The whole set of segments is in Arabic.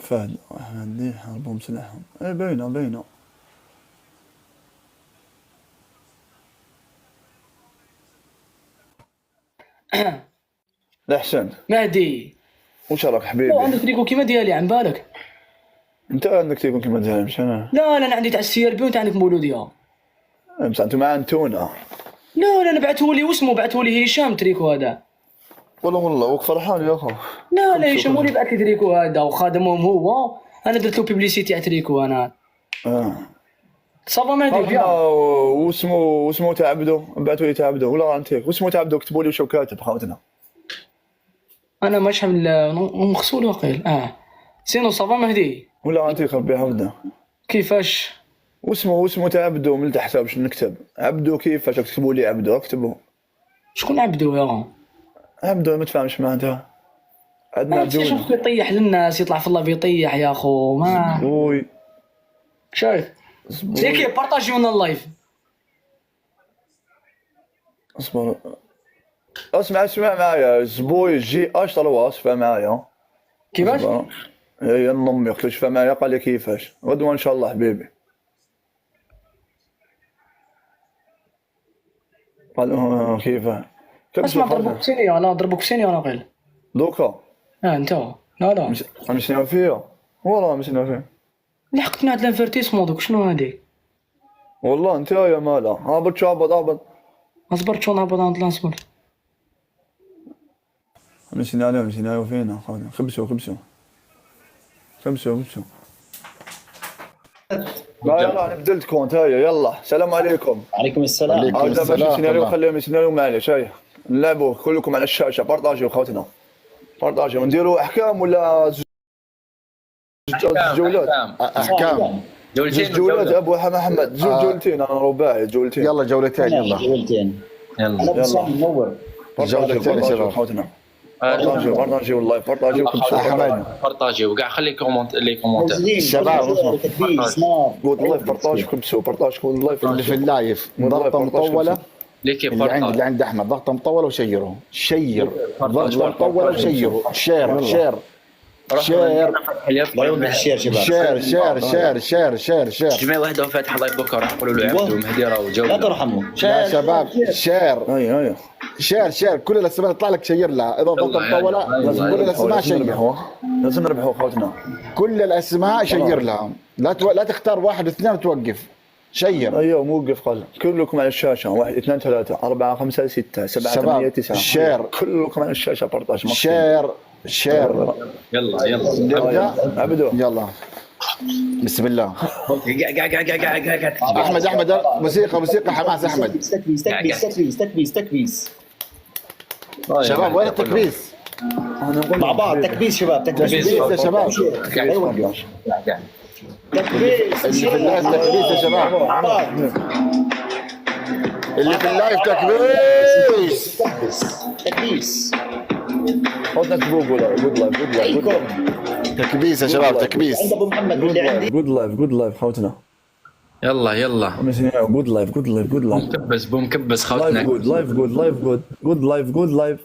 فهد هادي حاربهم سلاحهم. اي باينة باينة. الأحسن. مهدي وش راك حبيبي؟ لا عندك تريكو كيما ديالي عن بالك. انت عندك تيكون كيما داير مش انا. لا انا عندي تاع السي ار بي وانت عندك مولوديه. بصح انتو ما انتونا. لا انا بعثولي واسمه بعثولي هشام تريكو هذا. والله وك فرحان يا اخو. لا هشام هو اللي بعث لي تريكو هذا وخادمهم هو. انا درت له بيبليسيتي تاع تريكو انا. صافا مهدي بيان. واسمو تاع عبدو بعثوا لي تاع عبدو ولا انتيك واسمو تاع عبدو كتبوا لي وشو كاتب خاوتنا. انا مش حمل مغسول وقيل سينو صافا مهدي ولا انتيك ربي حفظنا. كيفاش واسمو تاع عبدو من تحت باش نكتب عبدو كيفاش تكتبوا لي عبدو اكتبوا. شكون عبدو يا عبدو ما تفهمش معاه انت. عندنا عبدو شوف يطيح للناس يطلع في الله يطيح يا اخو ما وي شايف سيكي بارطاجيونا اللايف. اصبر اسمع معايا زبوي جي اش طلوا اسمع معايا. كيفاش؟ هي امي قلت شفا معايا قال لي كيفاش غدوه ان شاء الله حبيبي. قال كيفاه اسمع ضربوك سيني انا ضربوك سيني انا قيل دوكا. انت لا مش ناوي فيا والله مش ناوي فيا. لحقتني هاد لانفيرتيسمون دوك شنو هادي؟ والله انت يا مالا هابط هابط اصبرت شو نهبط عند لانسبور. مشينا فينا خبسوا يلا انا بدلت كونت هاي يلا سلام عليكم. عليكم السلام. عليكم السلام. سيناريو خليهم سيناريو معليش هاي نلعبوا كلكم على الشاشه بارطاجيو خوتنا بارطاجيو ونديروا احكام ولا جولات. احكام جولات ابو محمد جولتين انا رباعي جولتين. يلا جولتين يلا منور جولتين يا شباب خوتنا. بارطاجيو والله بارطاجيو وكاع خلي لي كومونتير الشباب والله بارطاجيو بارطاجيو اللي في اللايف ضغطه مطوله اللي عند احمد ضغطه مطوله وشيروا ضغطه مطوله وشيروا شير جماعه واحده فاتحه لايف دوكا راح نقولوا له عبدو مهدي راهو جوله لا ترحموا يا شباب شير كل الاسماء تطلع لك شير لها اذا ضغطه مطوله لازم كل الاسماء شير لازم نربحوا خوتنا كل الاسماء شير لها لا تختار واحد اثنين وتوقف شير. ايوه موقف قال كلكم على الشاشه 1 2 3 4 5 6 7 8 9 شير كلكم على الشاشه بارطاج شير يلا عبدو يلا بسم الله. قاع احمد موسيقى حماس احمد. تكبيس شباب وين التكبيس؟ مع بعض تكبيس شباب تكبيس يا شباب. تكبيس اللي في اللايف تكبيس يا شباب. اللي في اللايف تكبيس خوتنا تبوقوا جود لايف تكبيس يا شباب تكبيس. عند ابو محمد اللي عندي جود لايف خوتنا. يلا جود لايف بومكبس خوتنا جود لايف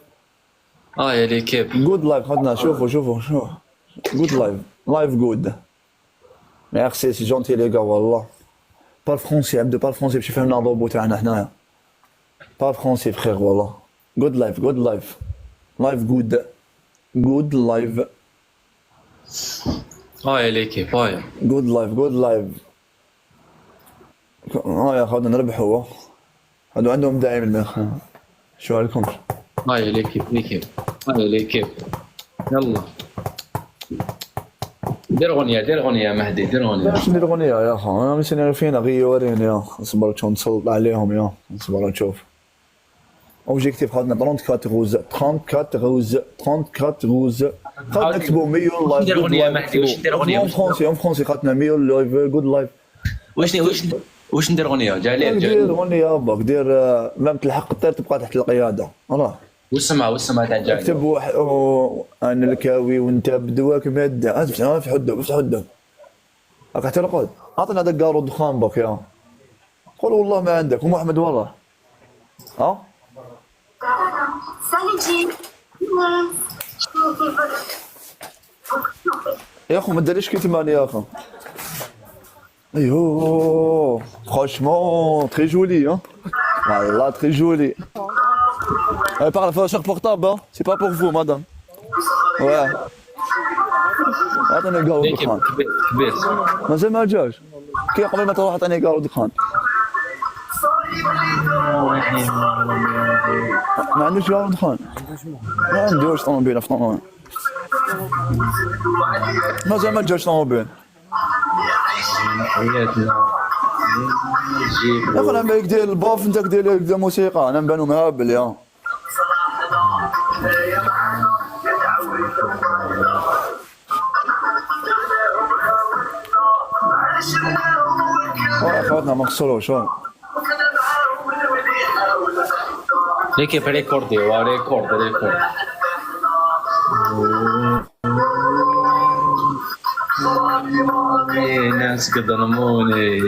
يا ليكيب جود لايف خوتنا. شوفوا جود لايف جود ميرسي سي جونتي لي غا والله بار فرونسي عبدو بار فرونسي باش يفهمنا الروبو تاعنا حنايا بار فرونسي فخير والله. جود لايف لايف جود لايف يا ليكيب جود لايف يا خوتنا نربحوا هادو عندهم داعم المخ شو عليكم. يا ليكيب يلا دير غنية مهدي دير غنية. باش ندير غنية يا اخو انا ماشي نعرف فينا غير وريني يا نصبر شو نسلط عليهم نصبر نشوف. اوبجيكتيف خدنا 34 غوز خدنا نكتبوا مليون لايف. دير غنية مهدي واش ندير غنية فرونسي خدنا مليون لايف جود لايف. واش ندير غنية جاليل دير غنية باك دير ما تلحق الطير تبقى تحت القيادة راه واسمها تاع جاليل اكتب انا الكاوي وانت بدواك مادة افتح حدك راك ترقد اعطينا هذاك قارو دخان باك يا قول والله ما عندك ومحمد والله يا اخو ما داريش كيتمان يا اخو. ايوه فرانشمون تري جولي ها. والله تري جولي. Parle sur portable hein. C'est pas pour vous madame. Ouais. عطني قهوة دخان. كبيس مازال ما جاش. كي قبل ما تروح عطني قهوة دخان. ما عندوش قهوة دخان. ما عندوش طوموبيل في طوموبيل. مازال ما جاش طوموبيل. يا اخي انا بالك دير الباف انت دير موسيقى انا نبانو مهابل يا اخواتنا ما قصروش شو ليكيب ريكوردي وريكورد ناس قد ظلموني.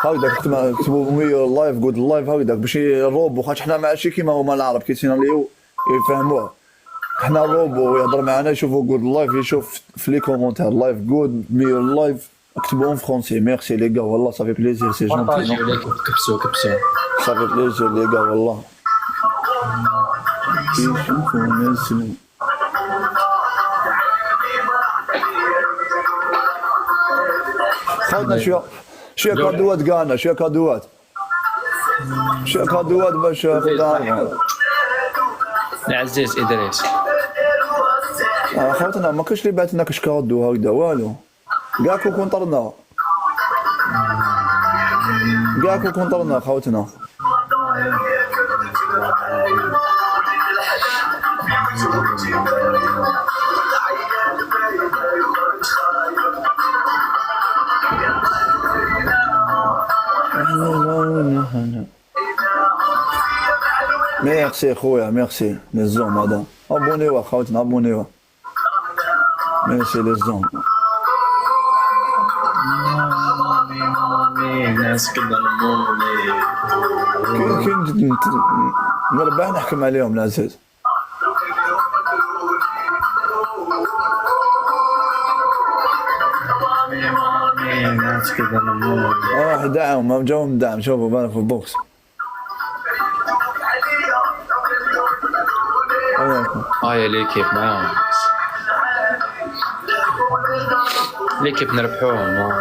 هكذاك كتبوا مي لايف جود لايف هكذاك باش الروبو خاطر حنا ماشي كيما هما العرب كيسيناليو يفهموه. حنا الروبو يهضر معنا يشوفوا جود لايف يشوف في لي كومونتير لايف جود مي لايف اكتبوهم فرونسي. ميرسي لي غا والله صافي بليزير سي جونتي. كبسوا صافي بليزير لي غا والله. كيشوفوا الناس خذنا شويه كادوات كانا شويه كادوات باش العزيز ادريس. خوتنا ما كاينش اللي بعث لنا كاش كادو هكذا والو. كاع كونطرنا خوتنا. ميرسي خويا ميرسي لي زوم هذا ابونيوا خوتنا ابونيوا. ميرسي لي زوم. ناس كذا ظلموني. كاين نربح نحكم عليهم العزيز. ناس كذا ظلموني. دعم ما جاهم دعم شوفوا بالك في البوكس. يا ليكيب معاهم ليكيب نربحوهم.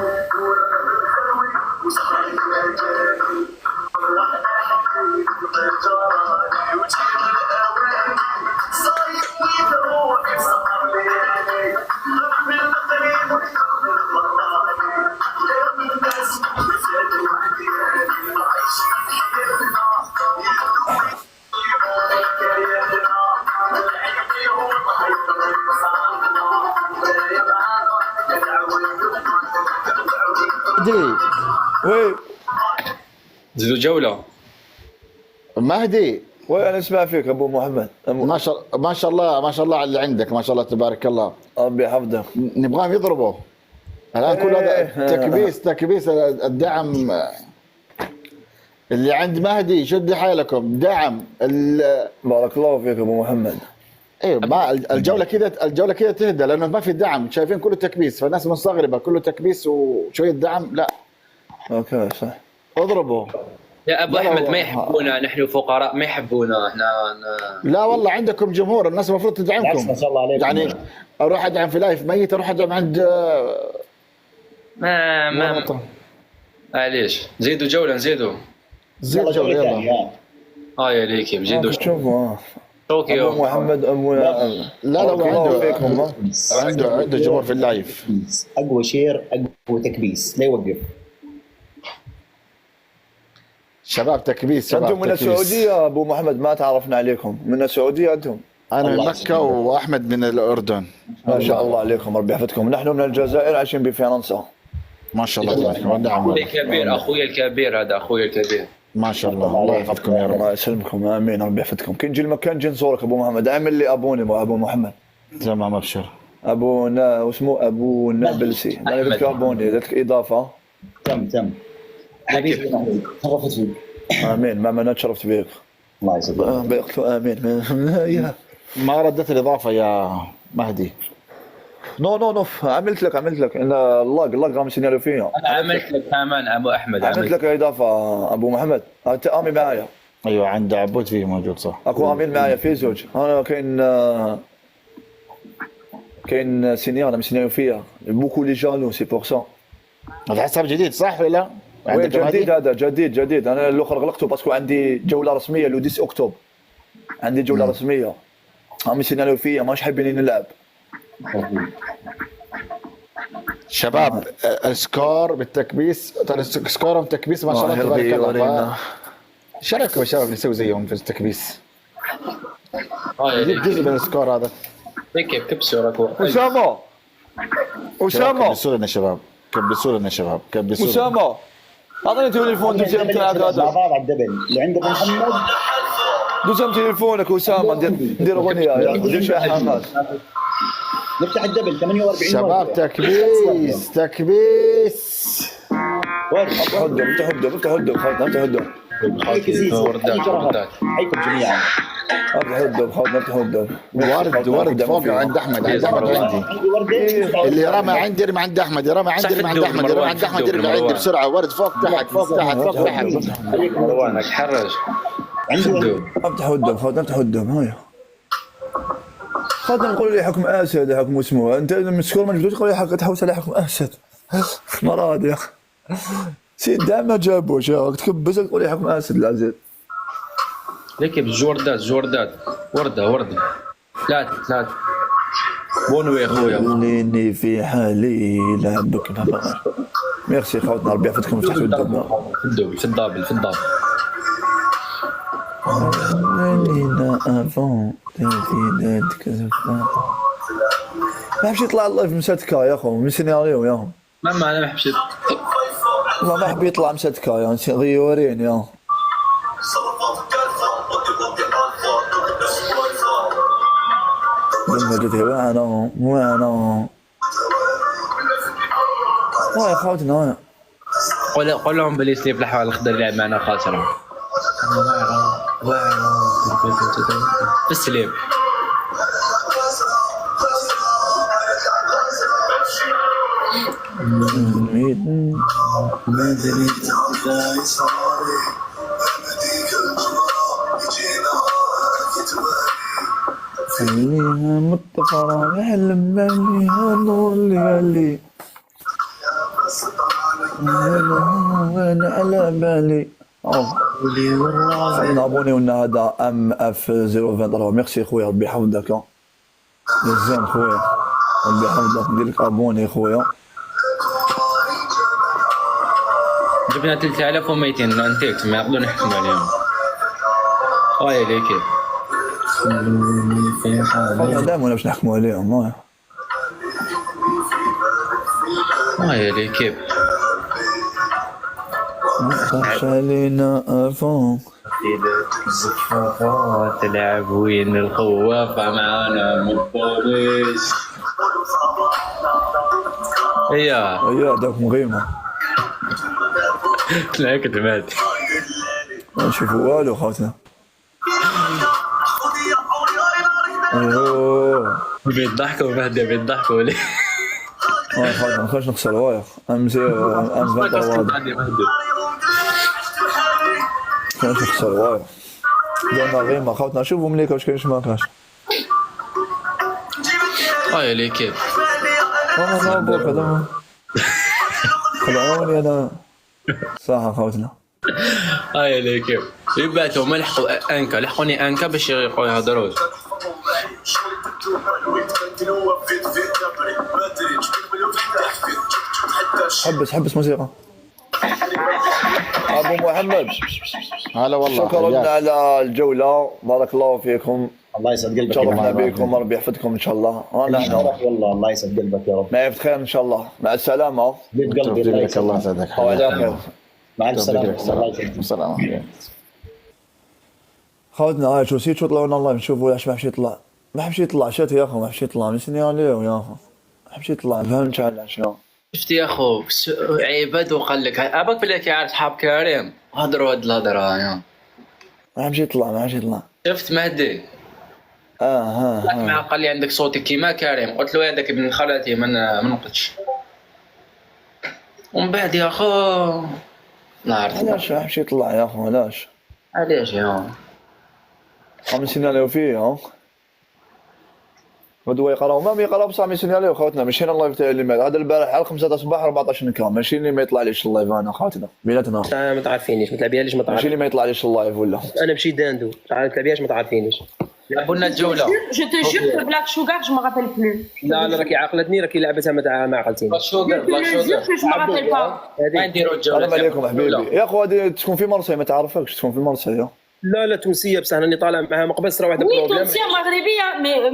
وي زيدوا جولة. مهدي وي انا اسمع فيك ابو محمد. ما شاء الله على اللي عندك ما شاء الله تبارك الله. ربي يحفظك. نبغاهم يضربوا الان كل هذا تكبيس الدعم اللي عند مهدي. شد حيلكم دعم بارك الله فيك ابو محمد. ايه ما الجوله كذا تهدى لانه ما في دعم. شايفين كله تكبيس فالناس مستغربه كله تكبيس وشويه دعم. لا اوكي صح اضربوا يا ابو احمد. ما يحبونا نحن فقراء ما يحبونا احنا. لا والله عندكم جمهور الناس المفروض تدعمكم. ما شاء الله عليكم. يعني اروح ادعم في لايف ميت اروح ادعم عند ما معليش. زيدوا جوله نزيدوا. زيد جوله يلا. يا ليكيب زيدوا. شوفوا طوكيو ابو محمد ابو لا عنده جمهور في اللايف. اقوى شير اقوى تكبيس لا يوقف. شباب تكبيس. انتم من السعوديه ابو محمد ما تعرفنا عليكم. من السعوديه انتم؟ انا من مكه واحمد من الاردن. ما شاء الله عليكم ربي يحفظكم. نحن من الجزائر عايشين بفرنسا. ما شاء الله تبارك الله. الكبير اخوي الكبير هذا اخوي الكبير. ما شاء الله الله يحفظكم يا رب. الله يسلمكم امين ربي يحفظكم. كي نجي المكان نجي نزورك ابو محمد. اعمل لي ابوني ابو محمد. تمام ابشر. ابونا واسمه ابو نابلسي. انا قلت لك ابوني قلت لك اضافه. تم تشرفت فيك. امين ما انا تشرفت بك. الله يسلمك. بيقتلوا امين. ما ردت الاضافه يا مهدي. نو عملت لك انا اللاج راهم يسينالوا فيا. انا عملت لك كمان ابو احمد، عملت لك اضافه ابو محمد. انت امي معايا. ايوه عند عبود فيه موجود صح. اكو امين معايا في زوج. انا كاين سينيور راهم يسينالوا فيا بوكو لي جالو سي بور سا. هذا حساب جديد صح ولا لا؟ وين جديد هذا جديد. انا الاخر غلقته باسكو عندي جوله رسميه لو 10 اكتوبر. عندي جوله رسميه راهم يسينالوا فيا ماش حابين نلعب. شباب السكور بالتكبيس، سكورهم تكبيس ما شاء الله تبارك الله. ايش رايكم يا شباب نسوي زيهم في التكبيس؟ جزء من السكور هذا. هيك كبسوا راكو. اسامه كبسوا لنا شباب، كبسوا لنا شباب، كبسوا لنا. اسامه اعطيني تليفون دوزيام تاعك مع هذا. بعض على الدبل اللي عندك محمد. دوزيام تليفونك اسامه ندير اغنيه ندير شي حماس. نفتح الدبل 48 شباب تكبيس تكبيس. افتح الدب خالد حيكم جميعا. افتح الدب ورد فوق عند احمد عندي اللي رمى عندي يرمي عند احمد، يرمي عندي يرمي عند احمد، يرمي عند احمد يرمي عندي بسرعه. ورد فوق تحت فوق تحت فوق تحت. مروانك حرج. افتح الدب هاي خاطر نقول لي حكم اسد حكم اسمه. انت مسكور ما جبتوش تقول لي حق تحوس على حكم اسد مراد يا اخي. سيد دعم ما جابوش يا تكبس تقول لي حكم اسد العزيز. ليك جوردات ورده ثلاث بونو يا خويا. خليني في حالي لعبك ما بغاش. ميرسي خوتنا ربي يحفظكم فتحتوا الدب. في الدابل خلينا افون ما حبش يطلع اللايف مساتكا يا اخو من سيناريو يا ما انا ما حبش والله ما حب يطلع مساتكا يا غيورين يا لما جيت وانا يا خوتنا قول لهم بلي سليب الحوال الخضر اللي معنا خاسره بالسليب. خليها متفرة يحلم بالي هالنور اللي قال لي وانا على بالي. خلينا ابوني ولنا هذا ام اف 023. ميرسي خويا ربي يحفظك مزيان خويا ربي يحفظك. ندير لك ابوني خويا. جبنا 3200 انتيكت ما يقدروا نحكم عليهم. هاي ليكي دائما باش نحكموا عليهم. هاي ليكي خش علينا افون تلعب وين الخوافة معانا مطوريش. يا داك مغيمة تلاقيك تمات ما نشوفوا والو خوتنا. ايوه بيضحكوا مهدي بيضحكوا ليه. خوتنا ما نخش نخسر وايخ ام 23. كاش نخسر وايخ درنا غيمة خوتنا. شوفوا مليكا واش كاينش ما كاش. هاي ليكي انا بوك هذا خلعوني انا صح خوتنا. هاي ليكي يبعثوا ما لحقوا انكا لحقوني انكا باش يهضروا. حبس موسيقى. ابو محمد هلا والله شكرا لنا على الجوله بارك الله فيكم. الله يسعد قلبك. شرفنا بكم ربي يحفظكم ان شاء الله. والله الله يسعد قلبك يا رب. ما يفت خير ان شاء الله. مع السلامه. قلبي الله يسعدك. وعلى خير. مع السلامه. الله يسعدك. السلام. خوتنا هاي شو سيت شو طلعوا الله نشوفوا واش ما حبش يطلع. ما حبش يطلع شات يا اخو ما حبش يطلع مسني عليه يا اخو ما حبش يطلع. فهمت على شنو شفت يا اخو عيبد وقال لك اباك بلك يا اصحاب كريم هضروا هاد الهضره يا ما حبش يطلع. شفت مهدي طلعت معاه قال لي عندك صوتي كيما كريم، قلت له هذاك ابن خالتي ما نقدش. ومن بعد يا خو لا عرفت علاش مشي يطلع يا اخو علاش؟ علاش يا مشينا له فيه ها. غدوه يقراو ما يقراو بصح مشينا له خوتنا مشينا اللايف تاع اللي مات هذا البارح على 5 تاع الصباح 14 كام ماشي اللي ما يطلعليش اللايف انا خوتنا بيناتنا ما تعرفينيش، ما تلعبيهاش، ما ماشي تعرفينيش. اللي ما يطلعليش اللايف ولا انا مشيت داندو، ما تلعبيهاش، ما تعرفينيش. لعبوا لنا الجوله. Je te jure que Black Sugar, je me rappelle plus. لا راكي عقلتني، راكي لعبتها ما عقلتيني. بلاك شوغر Je te le jure que je me rappelle pas. ما نديروا الجوله. السلام عليكم حبيبي يا اخو هذه تكون في مرسى ما تعرفكش تكون في مرسى يا لا تونسيه بصح راني طالع معها من قبل، صرا واحد Oui, البروبليم. toi aussi, Maghrébi,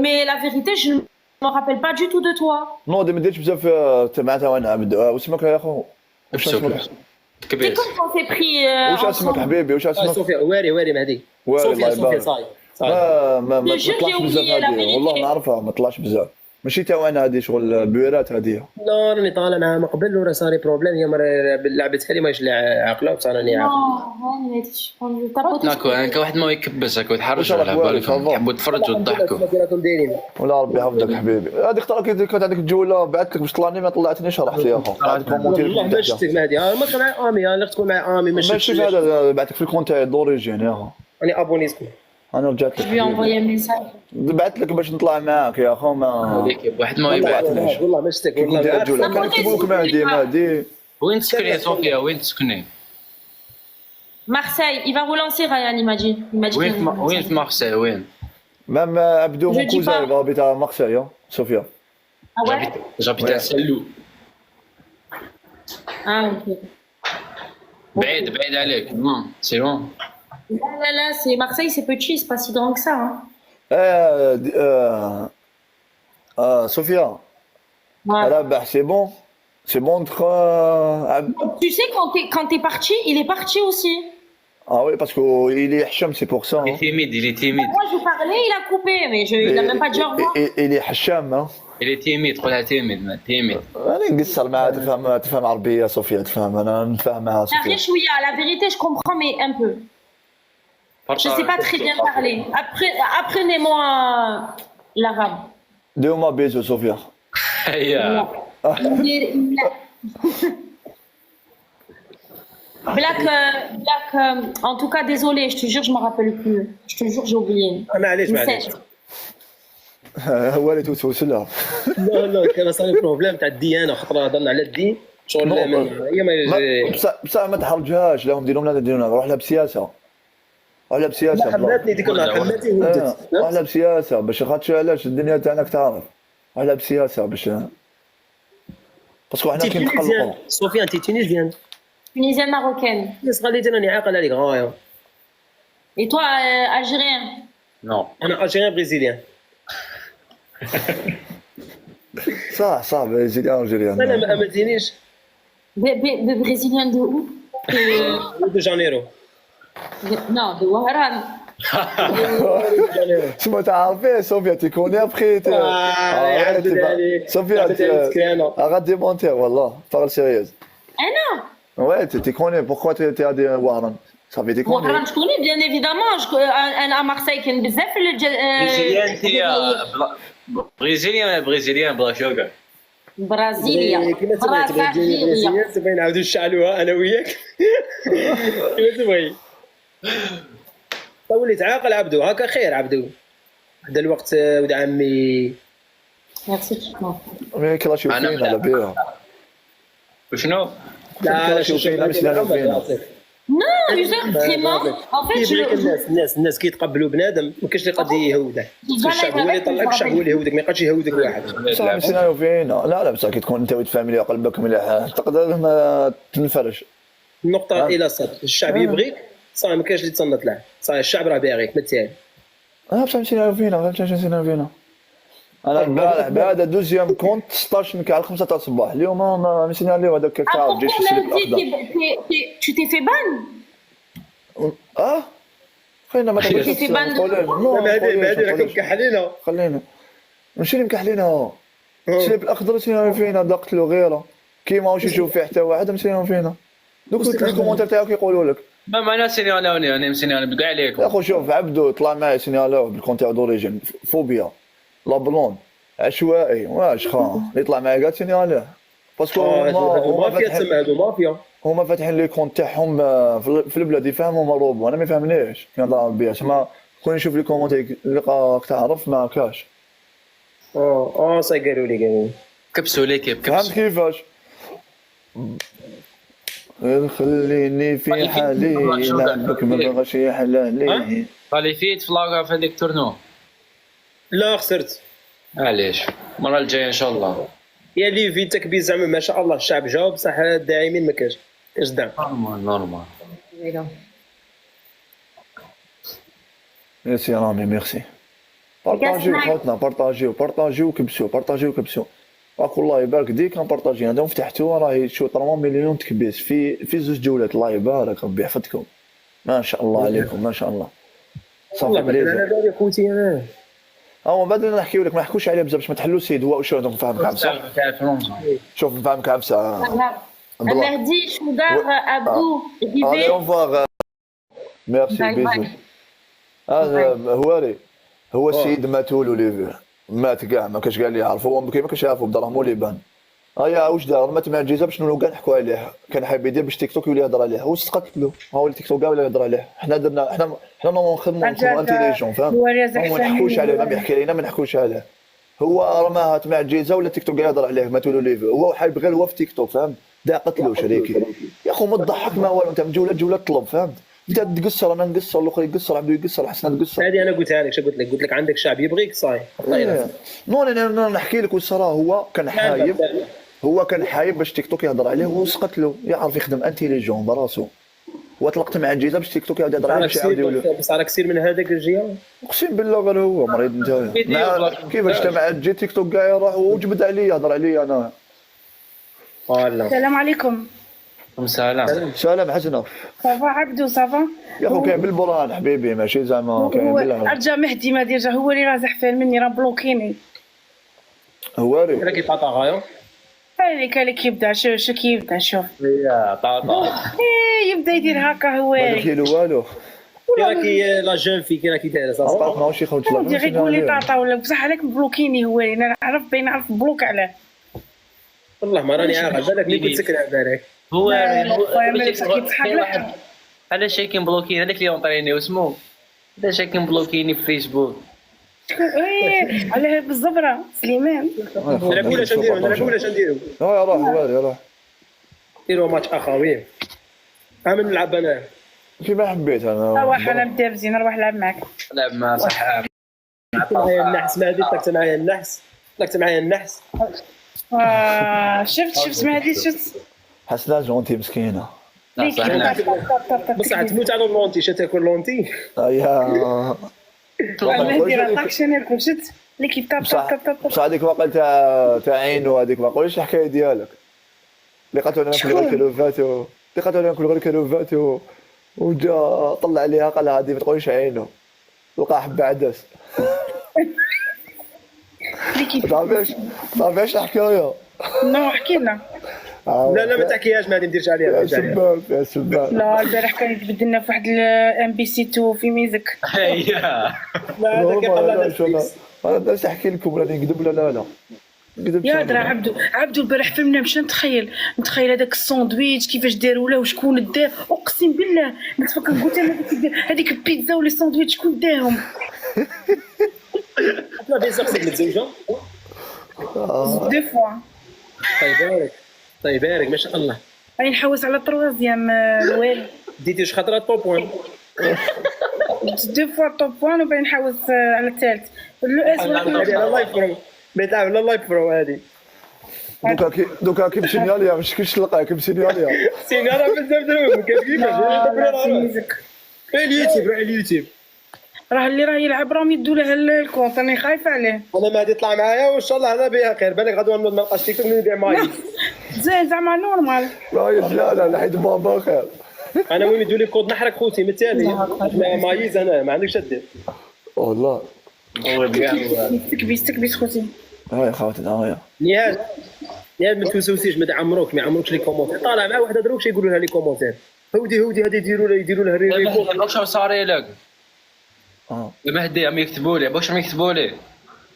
mais la vérité, je ne me rappelle pas du tout de toi. نوضي ما ديرش بزاف تبعتها وانا عبد واسمك يا اخو واش اسمك C'est كبير. comme quand t'es pris واش اسمك ensemble. حبيبي واش اسمك صوفيا واري مهدي. واري الله صوفيا يبارك. صاي. ما Je طلعش j'ai بزاف oublié la هذه والله vérité. نعرفها ما طلعش بزاف ماشي تا وانا هذه شغل بويرات هذه لا راني طالع معها من قبل وراه صاري بروبليم، هي مرة لعبتها لي ماهيش عاقله وصار راني عاقل. Non, t'as pas ناكو هكا واحد ما يكبس هكا واش يتحرجوا راك على والد؟ بالكم صافا. يحبوا يتفرجوا ويضحكوا. راكم دايرين. ولا ربي يحفظك حبيبي هذيك ترى كنت عندك الجوله بعثت لك باش طلعني ما طلعتنيش رحت يا اخو قاعد كومونتير والله ما شفتك مهدي، ما كان مع امي، انا تكون مع امي ما ماشي شفتش. هذا بعثك في الكونت تاعي دوريجين يا اخو راني ابونيتكم. انا رجعت Je lui ai لك envoyé un message. بعثت لك باش نطلع معاك يا اخو ما هذيك واحد ما يبعث. والله ما شفتك كي كنت داير الجوله كان يكتبوا لك مهدي وين تسكني صوفيا وين تسكني؟ Marseille, il va relancer Ryan, il m'a dit. Il m'a dit qu'il وين va وين relancer. في مارسيل وين؟ مام عبدو Je من dis كوزا pas. غابي تاع مارسيل سofia Ah ouais? جابيت à سلو. Ah ok. بعيد عليك. سي لون. Là, c'est Marseille, c'est petit, c'est pas si grand que ça. Hein. Sofia Ouais. رابح سي بون entre Tu sais, quand t'es parti, il est parti aussi. ah oui parce qu'il est Hacham c'est pour ça Il est timide. Moi, je parlais, il a coupé, mais il a même pas dit au revoir. il est Hacham Il est timide قولها timide. انا نقصر معاه تفهم عربيه صوفيا تفهم انا نفهمها La صوفيا Réchouïa, la vérité, je comprends, mais un peu. Je sais pas très bien parler. Apprenez-moi l'arabe. دوما بيزو صوفيا هيا. Black, en tout cas, désolé, je te jure, je me rappelle plus. Je te jure, j'ai oublié. معليش Nissette. هو اللي توسلها لا كان صار بروبليم تاع الديانه، خاطر هضرنا على الدين شغل هي ما بصح ما تحرجهاش لهم ديرهم لا ديرهم روح لها بسياسه روح لها بسياسه حماتني ديك النهار، حماتي ولدت. روح لها بسياسه باش خاطر علاش الدنيا تاعنا تعرف روح لها بسياسه باش باسكو حنا كي نتقلقوا صوفيا انت تونيزيان. Tunisienne marocaine. يس غادي راني عاقل عليك غايه. Et toi, algérien? Non. انا الجيريان بريزيليان. صح جيريان انا ما تجينيش. Brésilien de où? دو جانيرو. Non, de Ouaran. شنو تعرفي صوفيا تيكوني ابخي صوفيا arrête de mentir والله parle sérieuse. Anna? Ouais, tu connais pourquoi tu es à Warren. Ça veut dire Ouaran, je connais bien évidemment. À Marseille, il y a بزاف بريزيليان انت بريزيليان بلا شوكه. برازيليا. كيما تبغي تجيني بريزيليان تبغي نعاودو نشعلوها انا وياك. كيما تبغي. وليت عاقل عبدو، هكا خير عبدو. هذا الوقت ولد عمي. Merci. Mais كلا شي فين على بيها. وشنو؟ لا Non, Youssef, vraiment. En fait, الناس كي يتقبلوا بنادم ما كاينش اللي قد يهودك. الشعب هو اللي يطلعك، الشعب هو اللي يهودك، ما يقدش يهودك واحد. صح مشينا فين لا بصح كي تكون انت ولد فاميليا قلبك مليح تقدر ما تنفرج. النقطة إلى السطح، الشعب يبغيك صاي ما كاينش اللي تصنت له، صاي الشعب راه باغيك بالتالي. بصح مشينا فينا انا البارح بعد دوزيام كونت 16 نكا على 5 تاع الصباح اليوم ما مشينا له هذاك تاع الجيش السلك الاخضر. Tu t'es fait ban? خلينا ما تقولش في بند. هذه راكم كحلينا. خلينا ماشي اللي مكحلينها السلك الاخضر مشينا فينا ضاقت له غيره كيما واش يشوف فيه حتى واحد مشينا فينا دوك الكومونتير تاعك يقولوا لك ما معناه سينيالوني انا مسينيالوني بكاع عليكم. يا خو شوف عبدو طلع معايا سينيالو بالكونتير دوريجين فوبيا لا بلون عشوائي واش خا يطلع معايا قال سينيالو باسكو مافيا تسمى هادو مافيا. هما فاتحين لي كونت تاعهم في البلاد يفهموا مروبو انا ما يفهمنيش كي نضرب بيها تما كون نشوف لي كومونتير لقاك تعرف ما كاش صاي قالوا لي كبسوا ليكيب فهمت كبسوا. كيفاش خليني في حالي لعبك ما بغاش يحلالي كاليفيت في هذيك التورنو. لا خسرت. معليش المره الجايه ان شاء الله. يا ليفي تكبير زعما ما شاء الله الشعب جاوب بصح الداعمين ما كاش دعم. نورمال. ميرسي رامي ميرسي بارطاجيو خوتنا بارطاجيو كبسوا راك الله يبارك ديك كنبارطاجي هذا فتحتو راهي شو 3 مليون تكبيس في زوج جولات الله يبارك ربي يحفظكم ما شاء الله عليكم ما شاء الله والله صافي انا بالي خوتي انا هو بعد نحكيو لك ما نحكوش عليه بزاف باش ما تحلو السيد هو وشو نفهمك عبسه شوف نفهمك عبسه المهدي شو دار ابو allez on va merci bisous هذا هواري هو السيد ماتول وليفي مات كاع ما كاش كاع اللي يعرف هو ما كاش يعرفو بدراهمو اللي بان هيا واش دار مات مع الجيزه باش نولو كاع نحكوا عليه كان حاب يدير باش تيك توك يولي يهضر عليه هو تقتلو هو اللي تيك توك كاع ولا يهضر عليه حنا درنا حنا نخدمو انتيليجون فاهم ما نحكوش عليه ما يحكي لينا ما نحكوش عليه هو راه مع الجيزه ولا تيك توك يهضر عليه ماتول وليفي هو حاب غير هو في تيك توك فهمت دا قتلو شريكي يا خو ما تضحك ما والو انت من جوله طلب فهمت انت تقصر انا نقصر الاخر يقصر عبدو يقصر حسنا تقصر هذه انا قلتها لك. شو قلت لك عندك شعب يبغيك صاي الله يرحمه. نون انا نحكي لك واش صرا هو كان حايب باش تيك توك يهضر عليه وسقط له يعرف يخدم انتيليجون براسو وطلقت مع الجيزه باش تيك توك يهضر عليه باش يعاود يولي بس على كثير من هذاك الجهه اقسم بالله غير هو مريض نتايا كيفاش انت مع الجي تيك توك كاع يروح وجبد عليا يهضر عليا انا السلام عليكم. سلام حسنا صافا عبدو صافا يا خو كاين بالبرهان حبيبي ماشي زعما كاين بالله ارجع مهدي ما دير هو اللي راه زحفان مني راه بلوكيني هواري راكي طاطا غايو هذيك اللي كيبدا شو كيبدا شوف يا طاطا يبدا يدير هكا ما هواري كاين والو راكي لا جون في كي راكي دايره صافي ماشي خوت ودي يقول لي طاطا ولا بصح عليك بلوكيني هواري انا نعرف بين نعرف بلوك عليه والله ما راني عارف بالك ملي كنت سكر على بالك هو واحد هذا شاكين بلوكين هذاك اللي يونطريني واسمو هذا شاكين بلوكيني في فيسبوك على بالزبره سليمان نلعبوا ولا شنديرو روح هواري روح ديروا ماتش اخوي عامل نلعب انا كيما حبيت انا روح انا مدابزين نروح نلعب معك لعب مع صحاب معايا النحس ما طلقت معايا النحس شفت ما هذه شفت حسنا جونتي مسكينه بصح تموت على اللونتي تاكل لونتي يا المهدي راه طاكشن ياكل شفت اللي كيطاب بصح هذيك واقع تاع عينو هذيك ما قوليش الحكايه ديالك اللي قاتلو ناكل غير كلوفات وجا طلع عليها قال هذه ما تقوليش عينو لقى حبه عدس تعرفيش الحكايه نو احكي لنا لا ما تحكيهاش ما نديرش عليها يا سباب لا البارح كان يتبدلنا في واحد الام بي سي 2 في ميزك لا انا باش نحكي لكم راني نكذب ولا لا يا درا عبدو البارح فهمنا مشى نتخيل هذاك الساندويتش كيفاش داروا له وشكون دار اقسم بالله نتفكر قلت انا هذيك البيتزا ولا الساندويتش شكون داهم لا بيزا خصك متزوجه دو فوا طيب بارك ما شاء الله راني نحوس على التروازيام الوالد ديتي شي خطره توب وان دو فوا توب وان وباين نحوس على الثالث هذه لايف برو بيتلعب لا لايف برو هذه دوكا كيمشي نياليا مش كيش تلقاه كيمشي نياليا سينارا بزاف دابا كيفاش اليوتيوب راه اللي راه يلعب راهم يدوا له الكونت راني خايفه عليه انا ما غادي يطلع معايا وان شاء الله انا بها خير بالك غدوه ما نلقاش تيك توك نبيع مايز زين زعما نورمال لا حيت بابا خير انا المهم يدوا لي كود نحرق خوتي مثالي مايز انا ما عندكش دير والله تكبيس خوتي هاي خوتنا هاي نهاية يا ما توسوسيش ما يعمروكش لي كومونتير طالع مع واحد دروك يقولوا لها لي كومونتير هودي هذه يديروا لها ريبو واش صار لك اه المهدي عم يكتبوا لي واش عم يكتبوا لي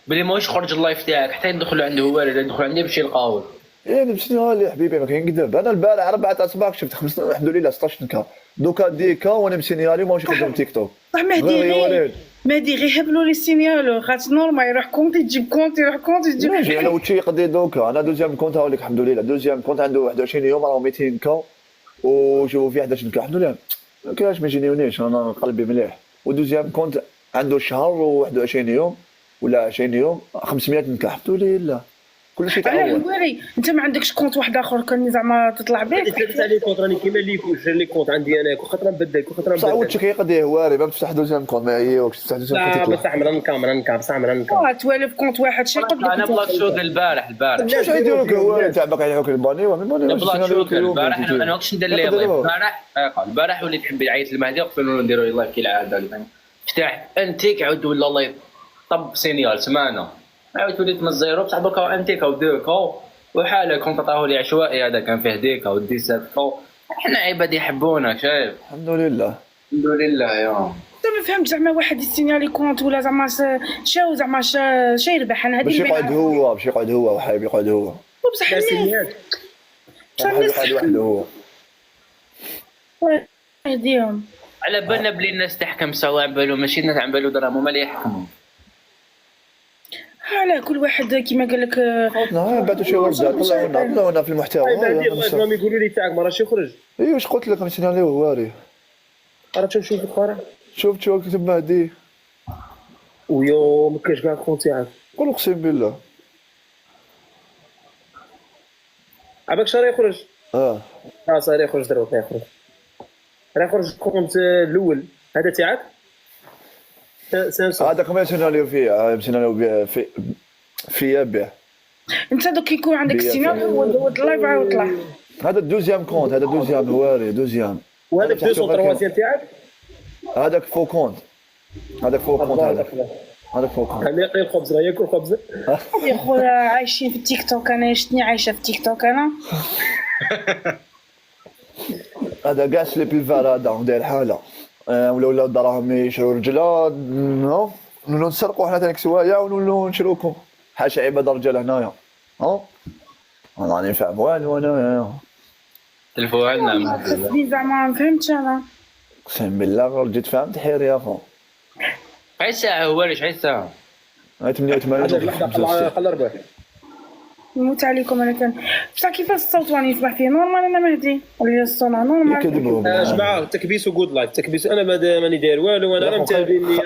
بلي ماهوش خرج اللايف تاعك حتى يدخلوا عنده هو ولا يدخل عندي باش يلقاوه. يعني شنو يا حبيبي ما كاين كذب. انا البارح 4 اسباع شفت 5 الحمد لله 16 كا دوكا ديكا وانا مسينيالي ماهوش يخدم تيك توك. صح مهدي غير هبلوا لي سينيالو خاطر نورمال يروح كونتي تجيب كونتي يروح كونتي تجيب. ماشي انا وتشي يقضي دوكا. انا دوزيام كونت هاوليك الحمد لله. دوزيام كونت عنده 21 يوم راه 200 كا وشوفوا فيه 11 كا الحمد لله. ما كاينش ما يجينيونيش انا قلبي مليح. ودوزيام كونت عنده شهر و21 يوم ولا 20 يوم 500 كا الحمد لله. كل شيء علاه تعاون. الوالي انت ما عندكش كونت واحد اخر كان زعما تطلع به. ثلاثه لي كونت راني كيما لي كونت عندي انا كل خطره نبدل كل خطره بصح وتشي كيقضيه هواري ما تفتح دوزيام كونت ما يعيوكش تفتح دوزيام كونت. لا بصح مرنكا بصح مرنكا توالف كونت واحد شي قد انا بلاك شوت البارح واش يديروك هواري تاع باقي يعيوك الباني ومن بلاك شوت البارح انا واش ندير ليه البارح وليت نحب يعيط المهدي قبل نديروا لي لايف كالعاده فتح انتيك عاود ولا الله طب سينيال سمانه عاود وليت من الزيرو بصح دوكا انتيك او دوكا وحاله كنت عطاوه لي عشوائي هذا كان فيه ديكا وديسات احنا عباد يحبونك شايف. الحمد لله الحمد لله يا انت ما فهمت زعما واحد يسينيالي كونت ولا زعما شاو زعما شي يربح انا باش هذه يقعد هو وحايب يقعد هو بصح سينيال يقعد وحده هو يديهم على بالنا بلي الناس تحكم سوا عم بالو ماشي الناس عم بالو دراهم هما اللي يحكموا. على كل واحد كيما قال لك بعدوا شي وردات طلعونا في المحتوى. راهم يقولوا لي تاعك ما راهش يخرج. اي واش قلت لك مسينا ليه هواري. راه تشوف الفرح شوف كتب مهدي ويوم ما كاينش كاع الكونت تاعك قول اقسم بالله. عباك شهر يخرج صار يخرج دروك راه يخرج الكونت الاول هذا تاعك هذاك ما سيناريو فيه سيناريو في به. انت دوك يكون عندك السيناريو هو اللايف عاود طلع. هذا دوزيام كونت هذا دوزيام هواري دوزيام. وهذاك 203 تاعك هذاك فو كونت هذاك فو كونت هذاك فو كونت. انا ياكل خبز راه ياكل خبز. يا خويا عايشين في التيك توك انا شتني عايشه في التيك توك انا. هذا كاع سليب الفرادا داير حاله ولا دراهم يشرو رجله نولو نسرقوا حنا ثاني سوايع ونولو نشروكم حاشا عباد الرجال هنايا انا راني فاهم والو انا تلفوا عنا زعما ما فهمتش انا اقسم بالله جيت فهمت حير يا اخو. عي ساعه هو ليش عي ساعه 88 خلى ربح نموت عليكم انا كان بصح كيفاش الصوت راني يصبح فيه نورمال انا مهدي ولا الصونا نورمال يكذبوا جماعه تكبيس وجود لايف تكبيس انا ماني داير والو انا متابعين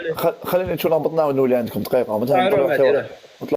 خليني نشوف نهبطنا ونولي عندكم دقيقه مثلا